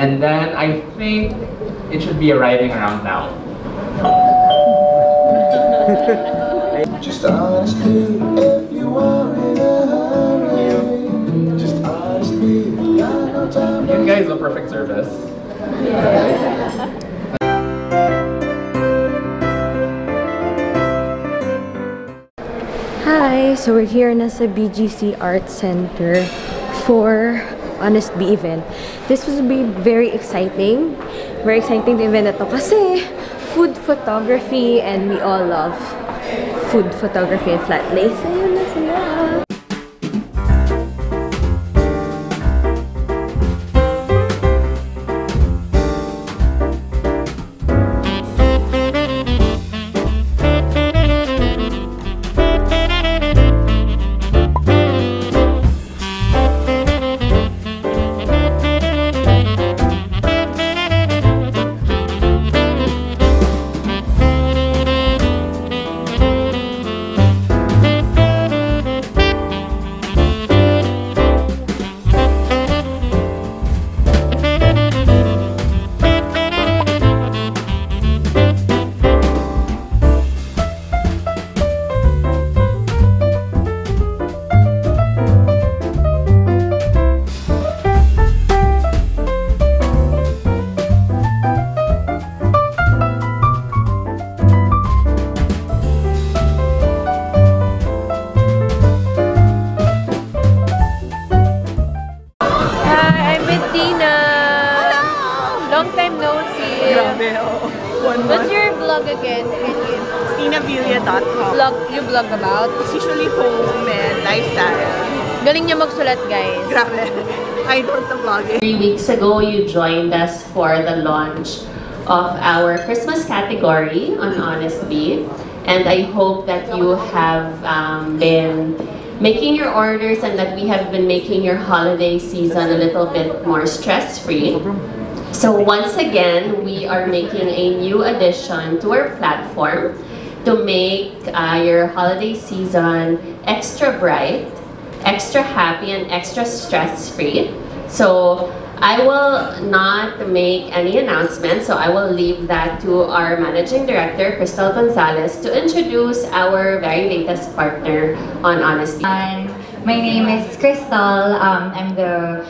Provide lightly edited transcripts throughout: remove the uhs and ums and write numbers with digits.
And then I think it should be arriving around now. Just honestly, if you are in a hurry. Just honestly, got no time. You guys are perfect service. Hi! So we're here na sa BGC Art Center for Honest Bee event. This will be very exciting. Very exciting the event na to kasi food photography and we all love food photography and flat lace. Ayun na sila! What's your blog again? TinaVilla.com. You blog about? It's usually home and lifestyle. Galing niya magsulat, guys. Grabe. Idol sa vlogging. 3 weeks ago, you joined us for the launch of our Christmas category on Honest Bee. And I hope that you have been making your orders and that we have been making your holiday season a little bit more stress-free. So once again, we are making a new addition to our platform to make your holiday season extra bright, extra happy, and extra stress-free. So I will not make any announcements, so I will leave that to our Managing Director, Crystal Gonzalez, to introduce our very latest partner on Honest Bee. My name is Crystal. I'm the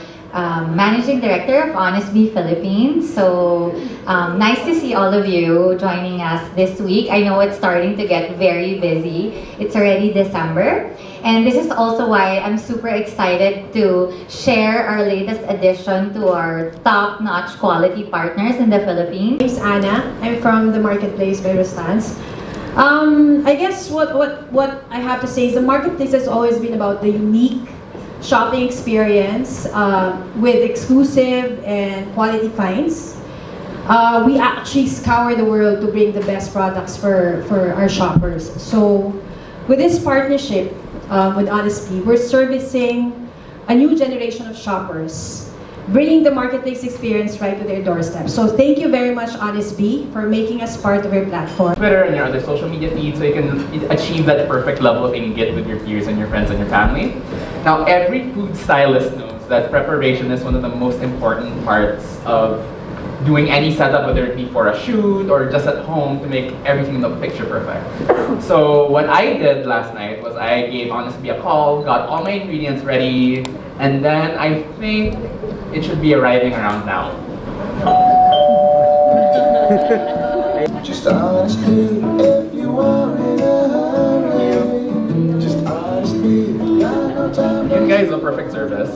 Managing Director of Honest Bee Philippines. So nice to see all of you joining us this week. I know it's starting to get very busy. It's already December. And this is also why I'm super excited to share our latest addition to our top-notch quality partners in the Philippines. My name's Anna. I'm from the Marketplace by Rustans. I guess what I have to say is the Marketplace has always been about the unique shopping experience with exclusive and quality finds. We actually scour the world to bring the best products for our shoppers. So with this partnership with Honest Bee, we're servicing a new generation of shoppers, bringing the Marketplace experience right to their doorstep. So thank you very much, Honest Bee, for making us part of your platform. Twitter and your other social media feeds so you can achieve that perfect level of engagement with your peers and your friends and your family. Now, every food stylist knows that preparation is one of the most important parts of doing any setup, whether it be for a shoot or just at home, to make everything look picture perfect. So what I did last night was I gave Honest Bee a call, got all my ingredients ready, and then I think it should be arriving around now. Just honestly, if you are in a hurry. Just honestly, got no time. You guys are perfect service.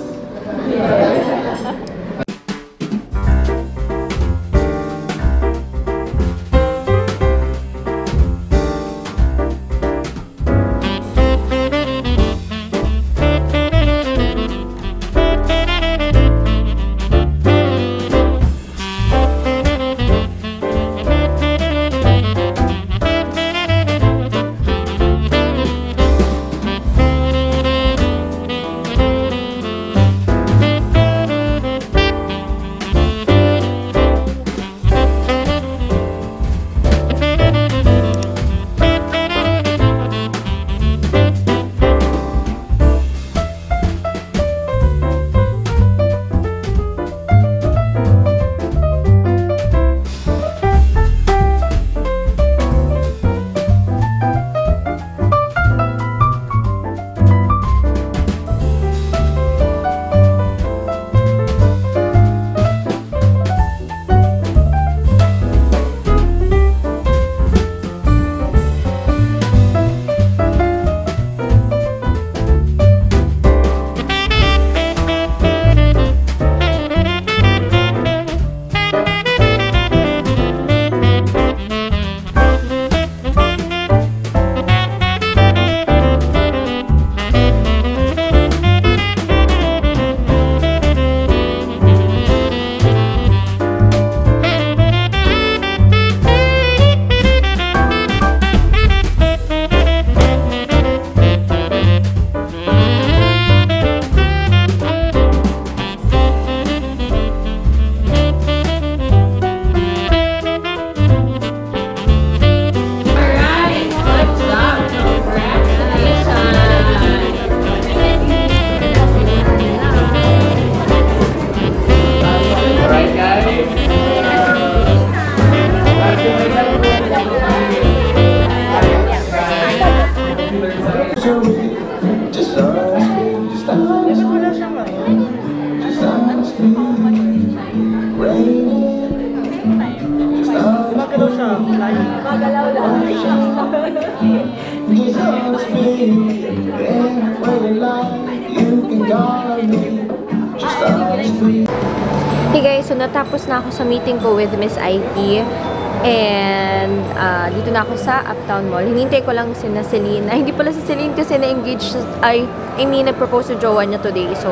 me. And waiting line, you can call me. Just honestly. Hey guys, so natapos na ako sa meeting ko with Miss IT. And dito na ako sa Uptown Mall. Hinintay ko lang si Celine. Hindi pala si Celine kasi na-engage, nag-propose sa jowa niya today. So,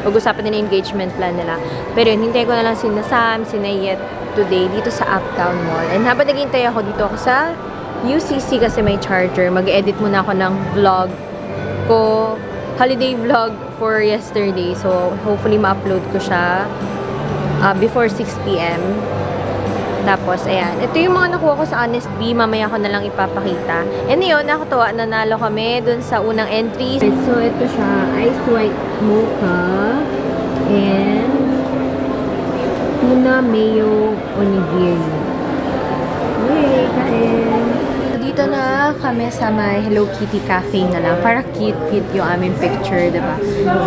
pag-usapan nila engagement plan nila. Pero yun, hintay ko na lang si Sam, si Nayet today dito sa Uptown Mall. And habang naghintay ako, dito ako sa UCC kasi may charger. Mag-edit muna ako ng vlog ko. Holiday vlog for yesterday. So, hopefully ma-upload ko siya before 6 PM. Tapos, ayan. Ito yung mga nakuha ko sa Honest Bee. Mamaya ko na lang ipapakita. And yun, nakatuwa. Nanalo kami dun sa unang entry. So, ito siya. Iced white mocha. And tuna mayo onigiri. Yay! Kain! Dito na kami sa may Hello Kitty Cafe na lang. Para cute-cute yung aming picture, diba?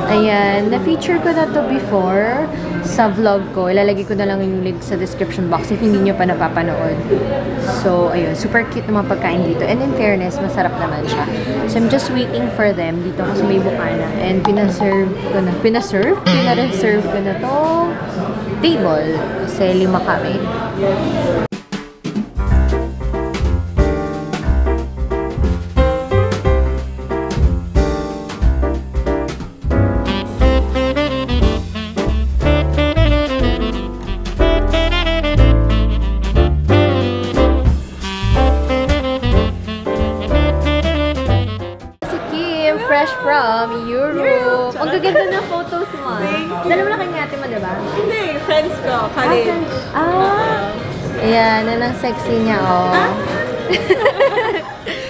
Ayan. Na-feature ko na to before sa vlog ko. Ilalagay ko na lang yung link sa description box if hindi nyo pa napapanood. So, ayun. Super cute na mga pagkain dito. And in fairness, masarap naman siya. So, I'm just waiting for them dito ako sa may bukana. And pinareserve ko na to table. Kasi 5 kami. Fresh from Europe. Ang gaganda ng photos mo. Dalawa na kay ate mo, diba? Hindi, friends ko. Kali. Ayan, ang sexy niya, oh.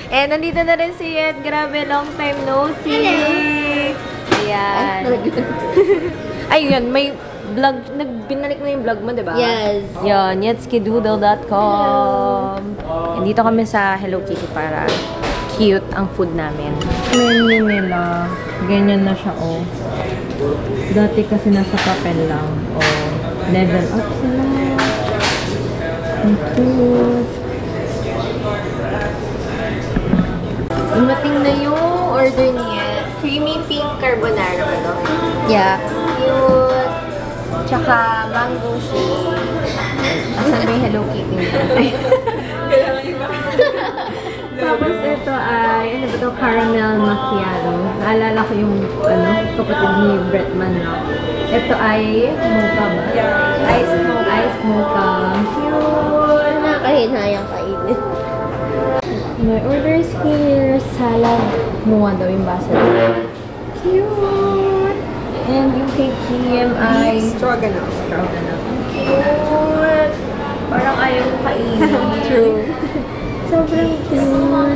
Eh, nandito na rin si Yet. Grabe, long time no see. Ayan. Ayun, may vlog. Binalik mo yung vlog mo, diba? Yes. Yan, yetskidoodle.com. And dito kami sa Hello Kitty para cute ang food namin. Menu nila, ganyan na siya, oh. Dati kasi nasa papel lang, oh. Level up sila. Ang cute. Dumating na yung order niya. Creamy pink carbonara ba, no? Yeah. Cute. Tsaka mango shake. Asan may Hello Kitty nila? Tapos ito ay, ano ba ito? Caramel macchiato. Naalala ko yung, kapatid ni Bretman, no? Ito ay mocha ba? Iced mocha. Cute! Nakakahinayang kainin. My orders here. Salad. Muwa daw yung basa. Cute! And yung kay Kim ay Stroganoff. Cute! Parang ayaw ko kainin. True. Sobrang cute.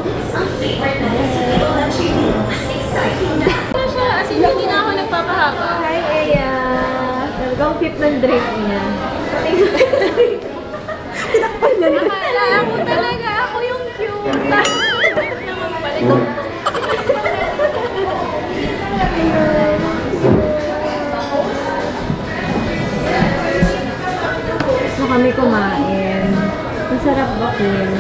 As in, hindi na ako nagpapahaba. Hi, Eya. Talagang cute ng drink niya. Tinakpan niya. Nakala ako talaga. Ako yung cute. Naman pala ito. So kami kumain. Masarap ba, Kim?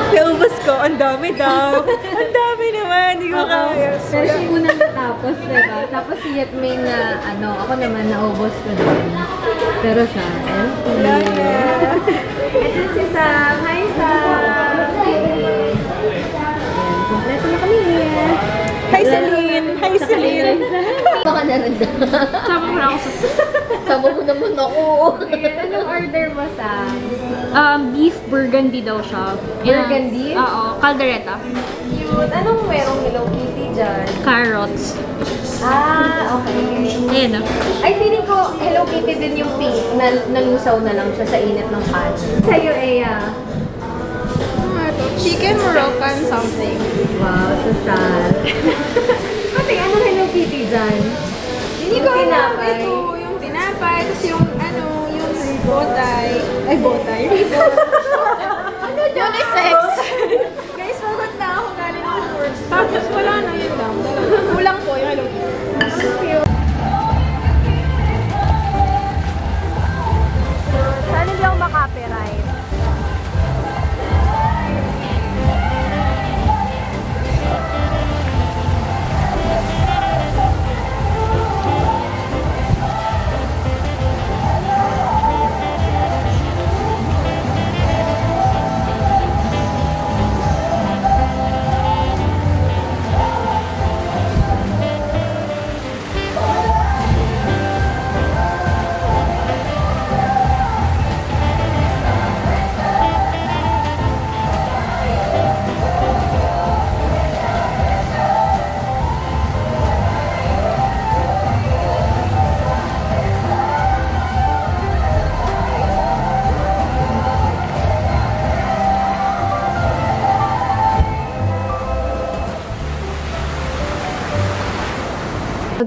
Naubos ko, ang dami daw. Ang dami naman, hindi ko kaya. Pero siya yung unang natapos, diba? Tapos si Yetmay na, ako naman naubos ko din. Pero siya, ito si Sam. Hi, Sam! Ayan, kompleto na kami. Hi, Celine! Hi, Celine! Baka naramdam. Sama mo naman ako. Ayan, anong order mo, Sam? Beef burgundy daw siya. Burgundy? Oo, caldereta. Cute. Anong merong Hello Kitty dyan? Carrots. Okay. Ayan o. Ay, feeling ko Hello Kitty din yung pink na nalusaw na lang siya sa init ng pan. Sa'yo, Eya. Chicken Moroccan something. Wow, so sad. Ate, anong Hello Kitty dyan? Hindi ko alam. Ito, yung tinapay, tapos yung yung botay. Ay, botay. Ano yun? Sex. Guys, pagod na ako galing ng work. Tapos wala na yun lang. Kulang po yung Hello Kitty. Saan hindi ako makapiright?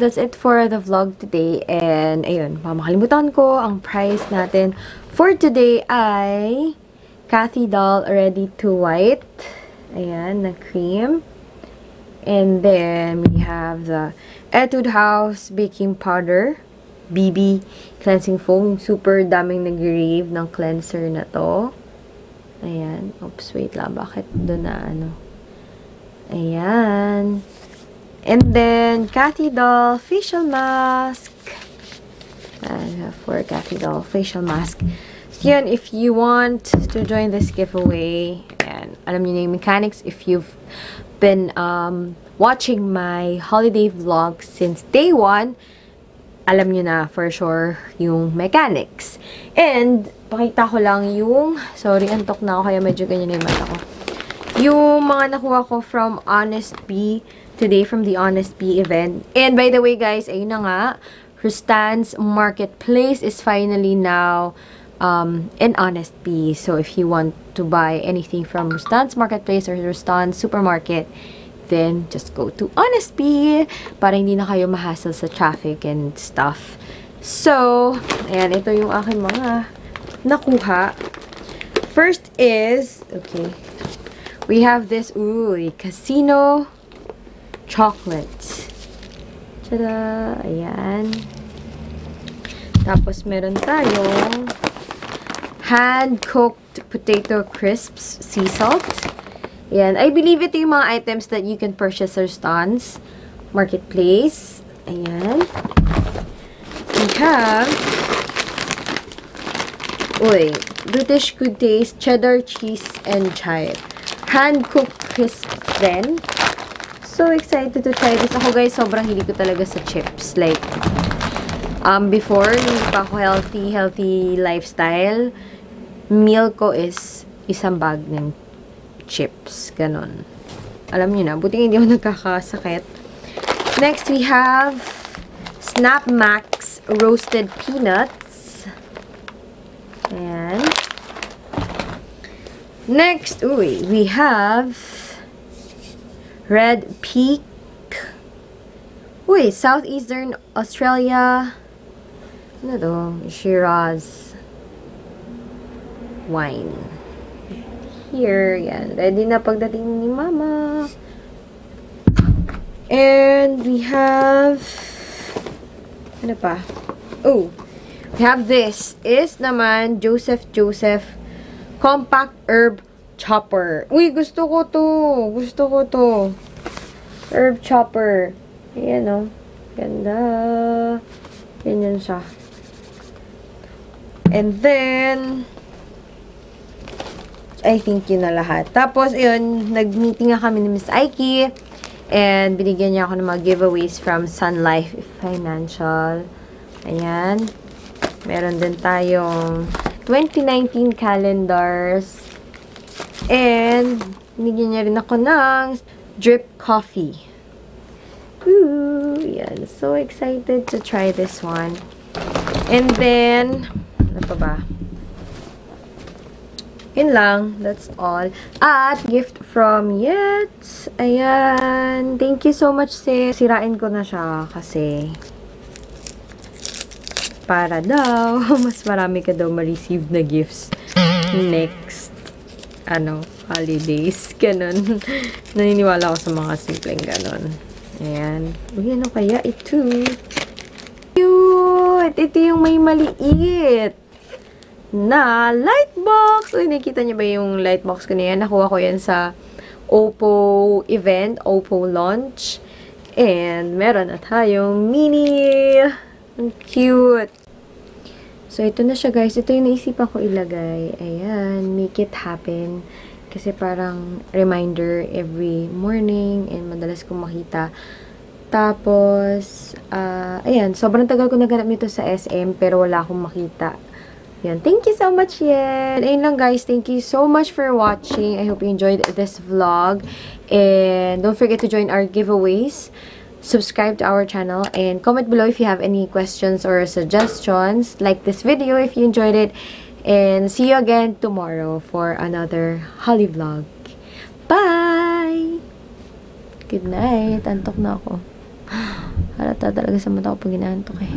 that's it for the vlog today. And, ayun, makalimutan ko, ang price natin for today ay Cathy Doll Ready to White. Ayan, na cream. And then, we have the Etude House Baking Powder BB Cleansing Foam. Super daming nag-rave ng cleanser na to. Ayan. Oops, wait lang. Bakit doon na ano? Ayan. And then, Cathy Doll Facial Mask. For Cathy Doll Facial Mask. So, yan, if you want to join this giveaway, ayan, alam niyo na yung mechanics. If you've been watching my holiday vlog since day 1, alam niyo na for sure yung mechanics. And, pakita ko lang yung, sorry, antok na ako kaya medyo ganyan na yung mata ko. Yung mga nakuha ko from Honest Bee today from the Honest Bee event. And by the way guys, ayun na nga, Rustan's Marketplace is finally now in Honest Bee. So if you want to buy anything from Rustan's Marketplace or Rustan's Supermarket, then just go to Honest Bee para hindi na kayo mahassle sa traffic and stuff. So, ayan, ito yung aking mga nakuha. First is, okay, we have this, casino chocolate. Tada! Ayan. Tapos, meron tayong hand-cooked potato crisps, sea salt. Ayan. I believe ito yung mga items that you can purchase at Rustan's Marketplace. Ayan. We have British Good Taste, cheddar cheese, and chive. Hand-cooked crisp then. So excited to try this. Ako guys, sobrang hindi ko talaga sa chips. Like, before, hindi pa ako healthy lifestyle, meal ko is isang bag ng chips. Ganon. Alam niyo na, buti hindi ako nagkakasakit. Next, we have Snap Max Roasted Peanuts. Ayan. Next, we have Red Peak. Southeastern Australia. Ano to? Shiraz wine. Here, yan. Ready na pagdating ni Mama. And we have, ano pa? We have this. Is naman Joseph Compact Herb Chopper. Gusto ko to. Herb Chopper. Ayan, o. Ganda. Ganyan siya. And then, I think yun na lahat. Tapos, yun, nag-meeting nga kami ni Miss Aiki. And, binigyan niya ako ng mga giveaways from Sun Life Financial. Ayan. Meron din tayong 2019 calendars. And, binigyan niya rin ako ng drip coffee. Yan. So excited to try this one. And then, ano pa ba? Yun lang. That's all. At, gift from Yet. Ayan. Thank you so much, sis. Sirain ko na siya kasi para daw, mas marami ka daw ma-receive na gifts next, holidays. Ganon. Naniniwala ako sa mga simpleng ganon. Ayan. Ano kaya ito? Cute! Ito yung may maliit na light box. Nakikita niyo ba yung light box ko na yan? Nakuha ko yan sa Oppo event, Oppo launch. And meron na tayong mini. Ang cute. So, ito na siya guys. Ito yung naisipan ko ilagay. Ayan. Make it happen. Kasi parang reminder every morning and madalas kong makita. Tapos, ayan, sobrang tagal ko naganap nito sa SM pero wala akong makita. Yan. Thank you so much, Yen. Ayun lang guys. Thank you so much for watching. I hope you enjoyed this vlog. And don't forget to join our giveaways. Subscribe to our channel and comment below if you have any questions or suggestions. Like this video if you enjoyed it. And see you again tomorrow for another HOLIVLOG. Bye! Good night. Antok na ako. Halata halata talaga sa mata ko pag inaantok eh.